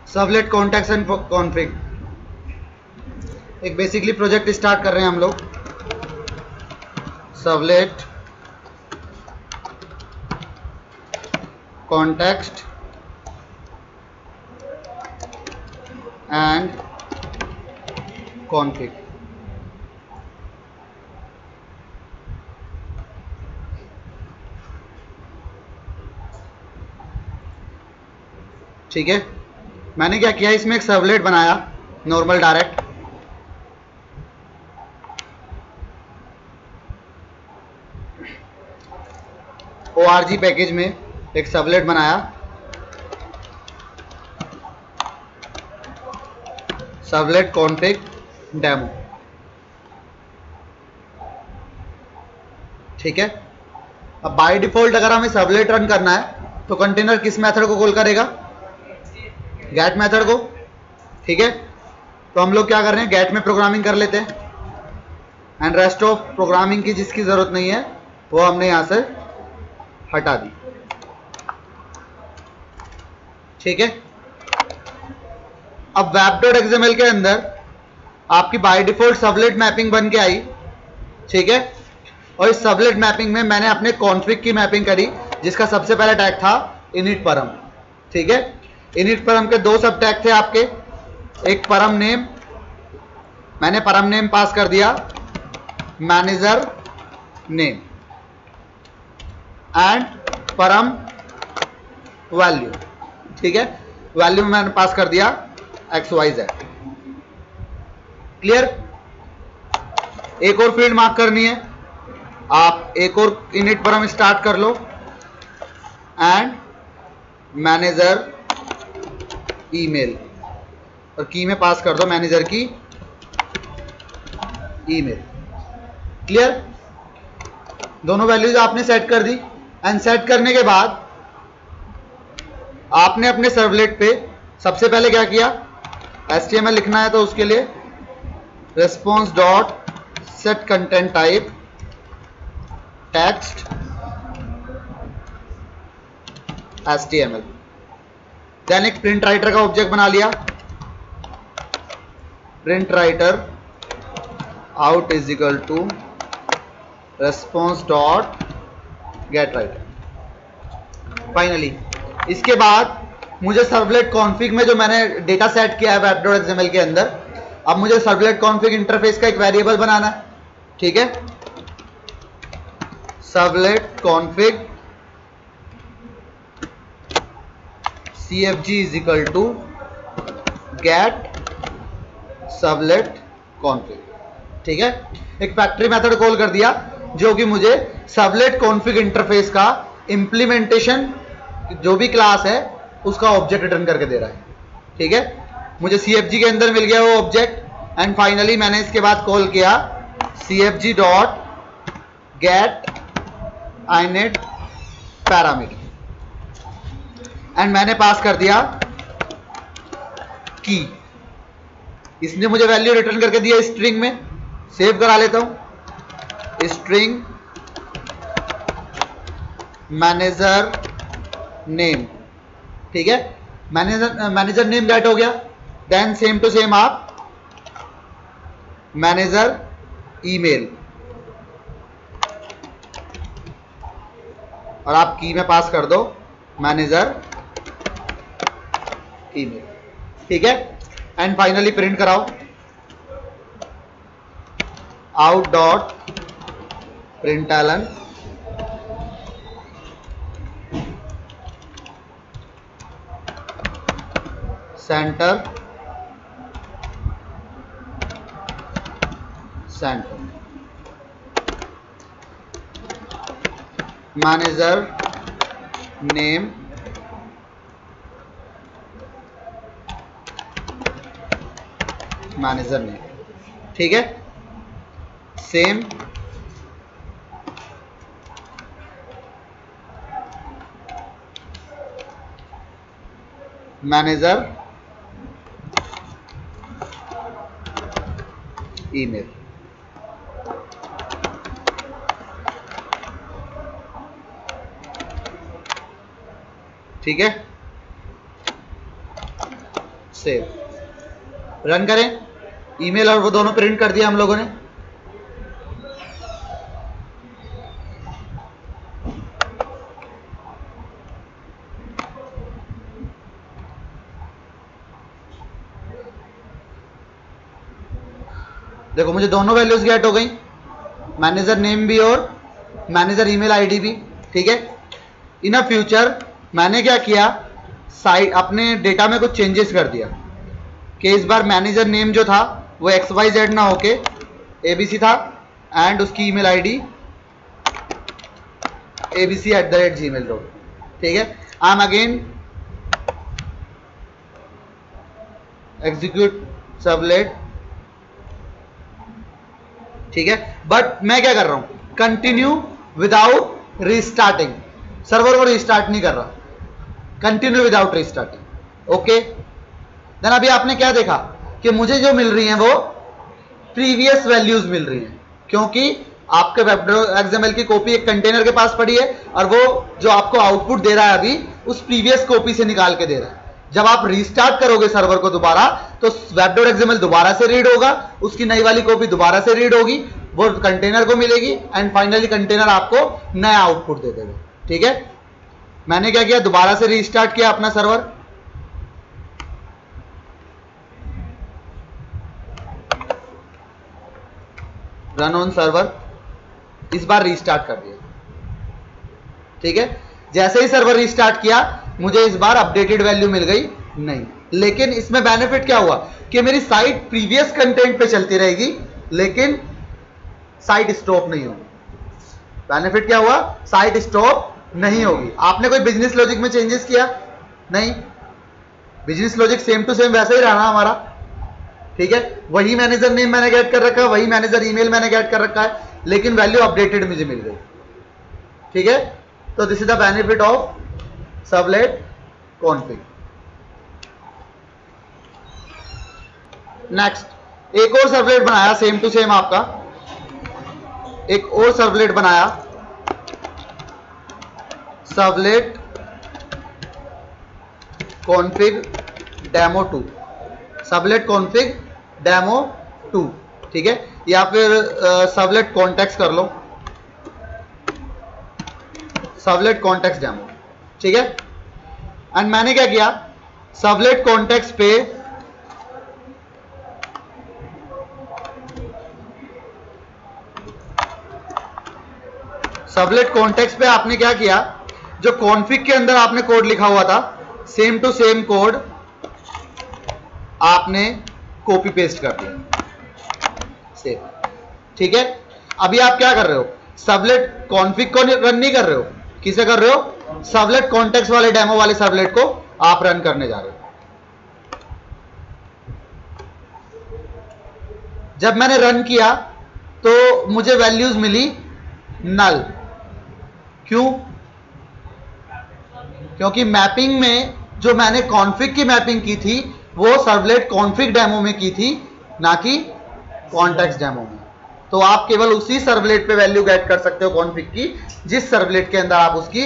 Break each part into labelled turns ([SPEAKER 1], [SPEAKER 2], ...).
[SPEAKER 1] Servlet contacts and config. एक basically project start कर रहे हैं हम लोग। Servlet context and config. ठीक है, मैंने क्या किया, इसमें एक सर्वलेट बनाया नॉर्मल डायरेक्ट। ORG पैकेज में एक सर्वलेट बनाया, सर्वलेट कॉन्फ़िग डेमो। ठीक है, अब बाय डिफॉल्ट अगर हमें सर्वलेट रन करना है तो कंटेनर किस मेथड को कॉल करेगा, गेट मेथड को। ठीक है, तो हम लोग क्या कर रहे हैं, गेट में प्रोग्रामिंग कर लेते हैं एंड रेस्ट ऑफ प्रोग्रामिंग की जिसकी जरूरत नहीं है वो हमने यहां से हटा दी। ठीक है, अब web.xml के अंदर आपकी बाय डिफॉल्ट सर्वलेट मैपिंग बन के आई। ठीक है, और इस सर्वलेट मैपिंग में मैंने अपने कॉन्फ़िग की मैपिंग करी, जिसका सबसे पहला टैग था init परम। ठीक है, init परम के दो सब टैग थे आपके, एक परम नेम, मैंने परम नेम पास कर दिया मैनेजर नेम, एंड परम वैल्यू। ठीक है, वैल्यू में मैंने पास कर दिया XYZ। क्लियर। एक और फील्ड मार्क करनी है, आप एक और इनिट परम स्टार्ट कर लो एंड मैनेजर ईमेल, और की में पास कर दो मैनेजर की ईमेल। क्लियर, दोनों वैल्यूज आपने सेट कर दी एंड सेट करने के बाद आपने अपने सर्वलेट पे सबसे पहले क्या किया, HTML लिखना है तो उसके लिए response dot set content type text HTML। Then एक प्रिंट राइटर का ऑब्जेक्ट बना लिया, print writer out is equal to response dot get writer. Finally इसके बाद मुझे सर्वलेट कॉन्फ़िग में जो मैंने डेटा सेट किया है web.xml के अंदर, अब मुझे सर्वलेट कॉन्फ़िग इंटरफेस का एक वेरिएबल बनाना है। ठीक है, servlet config cfg is equal to get servlet config. ठीक है, एक फैक्ट्री मेथड कॉल कर दिया जो कि मुझे सर्वलेट कॉन्फ़िग इंटरफेस का इंप्लीमेंटेशन जो भी क्लास है उसका ऑब्जेक्ट रिटर्न करके दे रहा है। ठीक है, मुझे CFG के अंदर मिल गया वो ऑब्जेक्ट एंड फाइनली मैंने इसके बाद कॉल किया CFG dot gate init parameter and मैंने पास कर दिया की। इसने मुझे वैल्यू रिटर्न करके दिया स्ट्रिंग में, सेव करा लेता हूं, स्ट्रिंग मैनेजर नेम। ठीक है, मैनेजर नेम गेट हो गया। देन सेम टू सेम आप मैनेजर ईमेल, और आप की में पास कर दो मैनेजर ईमेल। ठीक है, एंड फाइनली प्रिंट कराओ out dot println centre manager name manager name. ठीक है, सेम मैनेजर ईमेल। ठीक है, सेव रन करें। ईमेल और वो दोनों प्रिंट कर दिया हम लोगों ने। देखो मुझे दोनों वैल्यूज गेट हो गई, मैनेजर नेम भी और मैनेजर ईमेल आईडी भी। ठीक है, इन अ फ्यूचर मैंने क्या किया, साइट अपने डेटा में कुछ चेंजेस कर दिया कि इस बार मैनेजर नेम जो था वो XYZ ना होके ABC था एंड उसकी ईमेल आईडी abc@gmail.com। ठीक है, I am again execute servlet. ठीक है, बट मैं क्या कर रहा हूं, कंटिन्यू विदाउट रीस्टार्टिंग, सर्वर को रीस्टार्ट नहीं कर रहा, continue without restarting. Okay, then अभी आपने क्या देखा कि मुझे जो मिल रही हैं वो प्रीवियस वैल्यूज मिल रही हैं, क्योंकि आपके वेब.xml की कॉपी एक कंटेनर के पास पड़ी है और वो जो आपको आउटपुट दे रहा है अभी उस प्रीवियस कॉपी से निकाल के दे रहा है। जब आप रीस्टार्ट करोगे सर्वर को दोबारा तो web.xml दोबारा से रीड होगा, उसकी नई वाली कॉपी दोबारा से रीड होगी, वो कंटेनर को मिलेगी एंड फाइनली कंटेनर आपको नया आउटपुट दे देगा। ठीक है, मैंने क्या किया, दोबारा से रीस्टार्ट किया अपना सर्वर। रन ऑन सर्वर, इस बार रीस्टार्ट कर दिया। ठीक है, जैसे ही सर्वर रीस्टार्ट किया मुझे इस बार अपडेटेड वैल्यू मिल गई नहीं, लेकिन इसमें बेनिफिट क्या हुआ कि मेरी साइट प्रीवियस कंटेंट पे चलती रहेगी लेकिन साइट स्टॉप नहीं होगी। बेनिफिट क्या हुआ, साइट स्टॉप नहीं होगी। आपने कोई बिजनेस लॉजिक में चेंजेस किया नहीं, business logic same to same वैसा ही रहा हमारा। ठीक है, वही मैनेजर नेम मैंने गेट कर रखा है, वही मैनेजर ईमेल मैंने गेट कर रखा है, लेकिन वैल्यू अपडेटेड मुझे मिल गई। ठीक है, तो this is the benefit of servlet config. Next, एक और सर्वलेट बनाया सेम टू सेम आपका, एक और सर्वलेट बनाया, servlet config demo 2, servlet config demo 2। ठीक है, या फिर सर्वलेट कॉन्टेक्स्ट कर लो, सर्वलेट कॉन्टेक्स्ट डेमो। ठीक है, एंड मैंने क्या किया, सर्वलेट कॉन्टेक्स्ट पे सर्वलेट कॉन्टेक्स्ट पे आपने क्या किया, जो कॉन्फिग के अंदर आपने कोड लिखा हुआ था सेम टू सेम कोड आपने कॉपी पेस्ट कर दिया सेव। ठीक है, अभी आप क्या कर रहे हो, सर्वलेट कॉन्फिग को रन नहीं कर रहे हो, किसे कर रहे हो, सर्वलेट कॉन्टेक्स्ट वाले डेमो वाले सर्वलेट को आप रन करने जा रहे हो। जब मैंने रन किया तो मुझे वैल्यूज मिली नल। क्यों, क्योंकि मैपिंग में जो मैंने कॉन्फिग की मैपिंग की थी वो सर्वलेट कॉन्फिग डेमो में की थी, ना कि कॉन्टेक्स्ट डेमो में। तो आप केवल उसी सर्वलेट पे वैल्यू गेट कर सकते हो कॉन्फिग की जिस सर्वलेट के अंदर आप उसकी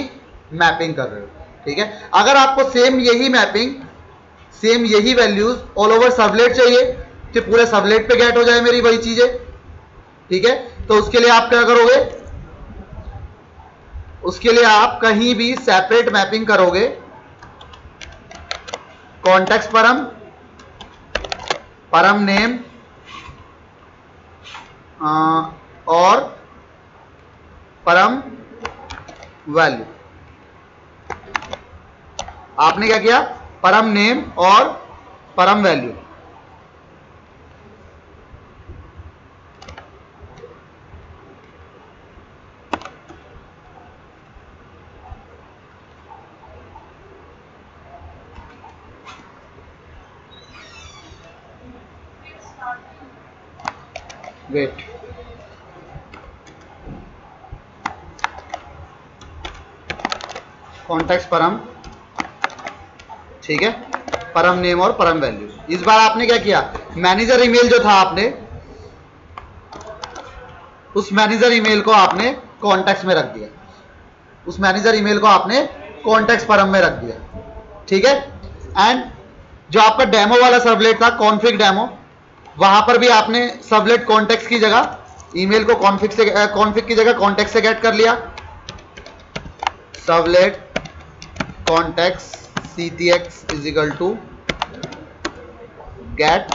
[SPEAKER 1] मैपिंग कर रहे हो। ठीक है, अगर आपको सेम यही मैपिंग, सेम यही वैल्यूज ऑल ओवर सर्वलेट चाहिए कि पूरे सर्वलेट पे गेट हो जाए मेरी वही चीजें, ठीक है, तो उसके लिए आप क्या करोगे, उसके लिए आप कहीं भी सेपरेट मैपिंग करोगे, कॉन्टेक्स्ट परम, परम नेम और परम वैल्यू। आपने क्या किया, परम नेम और परम वैल्यू। वेट, कॉन्टेक्स्ट परम, ठीक है, परम नेम और परम वैल्यू। इस बार आपने क्या किया, मैनेजर ईमेल जो था आपने, उस मैनेजर ईमेल को आपने कॉन्टेक्स्ट में रख दिया, उस मैनेजर ईमेल को आपने कॉन्टेक्स्ट परम में रख दिया। ठीक है, एंड जो आपका डेमो वाला सर्वलेट था कॉन्फिग डेमो, वहां पर भी आपने सर्वलेट कॉन्टेक्स्ट की जगह ईमेल को कॉन्फिग की जगह कॉन्टेक्स्ट से गेट कर लिया। Servlet context ctx is equal to get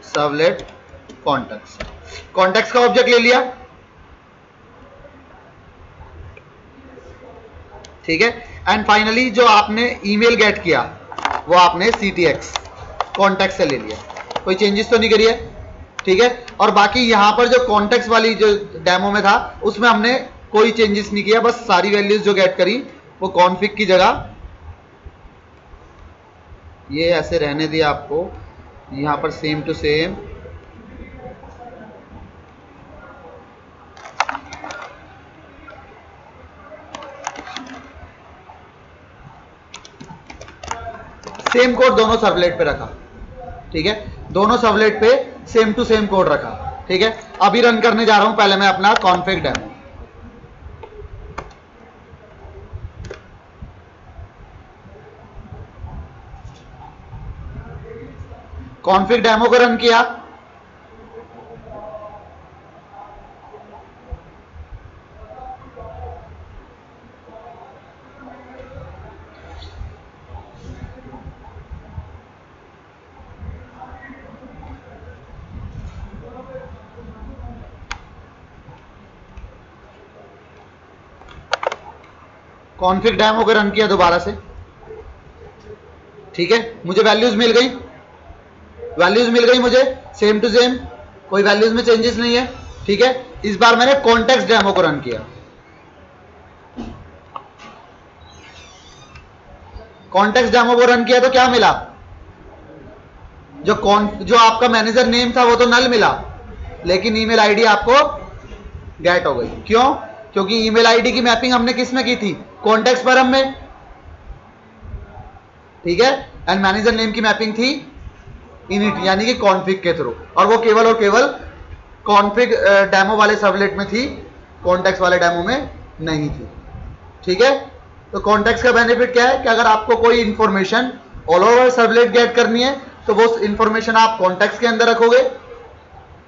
[SPEAKER 1] servlet context, context का ऑब्जेक्ट ले लिया, ठीक है। एंड फाइनली जो आपने ईमेल गेट किया वो आपने ctx कॉन्टेक्स्ट से ले लिया, कोई चेंजेस तो नहीं करी है, ठीक है। और बाकी यहां पर जो कॉन्टेक्स्ट वाली जो डेमो में था उसमें हमने कोई चेंजेस नहीं किया, बस सारी वैल्यूज जो गेट करी वो कॉन्फिग की जगह ये ऐसे रहने दिया आपको, यहां पर same to same same code दोनों सर्वलेट पे रखा, ठीक है। दोनों सर्वलेट पे सेम टू सेम कोड रखा, ठीक है। अभी रन करने जा रहा हूं पहले मैं अपना कॉन्फिग डेमो। कॉन्फिग डेमो को रन किया, कॉन्फिग डेमो को रन किया दोबारा से, ठीक है। मुझे वैल्यूज मिल गई, मुझे सेम टू सेम, कोई वैल्यूज में चेंजेस नहीं है, ठीक है। इस बार मैंने कॉन्टेक्स्ट डेमो को रन किया, कॉन्टेक्स्ट डेमो को रन किया तो क्या मिला, जो आपका मैनेजर नेम था वो तो नल मिला, लेकिन ईमेल आईडी आपको गेट हो गई। क्यों? क्योंकि ईमेल आईडी की मैपिंग हमने किस में की थी, कॉन्टेक्स्ट परम में, ठीक है। एंड मैनेजर नेम की मैपिंग थी इनिट यानी कि कॉन्फिग के थ्रू, और वो केवल और केवल कॉन्फिग डेमो वाले सर्वलेट में थी, कॉन्टेक्स्ट वाले डेमो में नहीं थी, ठीक है। तो कॉन्टेक्स्ट का बेनिफिट क्या है कि अगर आपको कोई information all over servlet get करनी है तो वो इंफॉर्मेशन आप कॉन्टेक्स्ट के अंदर रखोगे,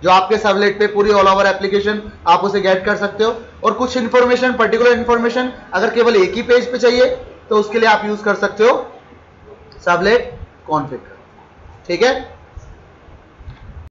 [SPEAKER 1] जो आपके सर्वलेट पे पूरी ऑल ओवर एप्लीकेशन आप उसे गेट कर सकते हो। और कुछ इंफॉर्मेशन, पर्टिकुलर इंफॉर्मेशन अगर केवल एक ही पेज पे चाहिए तो उसके लिए आप यूज कर सकते हो सर्वलेट कॉन्फिग, ठीक है।